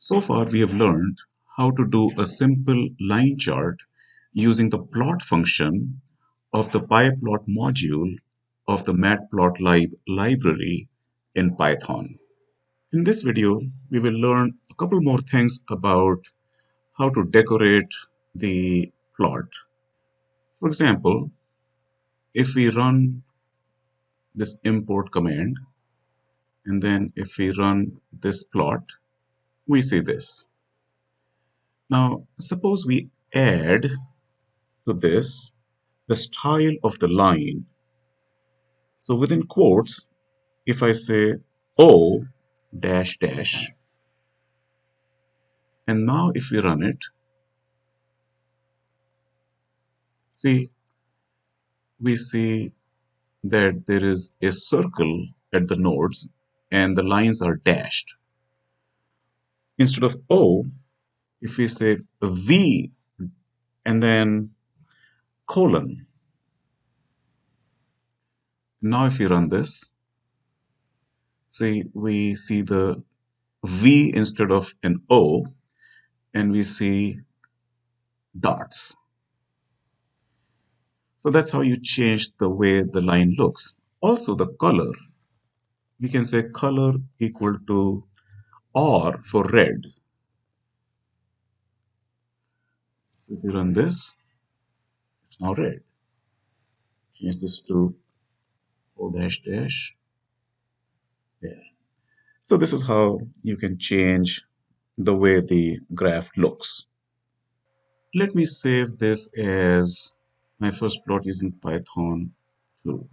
So far, we have learned how to do a simple line chart using the plot function of the pyplot module of the matplotlib library in Python. In this video, we will learn a couple more things about how to decorate the plot. For example, if we run this import command, and then if we run this plot, we see this. Now, suppose we add to this the style of the line. So within quotes, if I say O dash dash, and now if we run it, see, we see that there is a circle at the nodes and the lines are dashed. Instead of O, if we say V and then colon, now if we run this, see, we see the V instead of an O, and we see dots. So that's how you change the way the line looks. Also the color, we can say color equal to R for red. So if you run this, it's now red. Change this to O dash dash. Yeah. So this is how you can change the way the graph looks. Let me save this as my first plot using Python 2.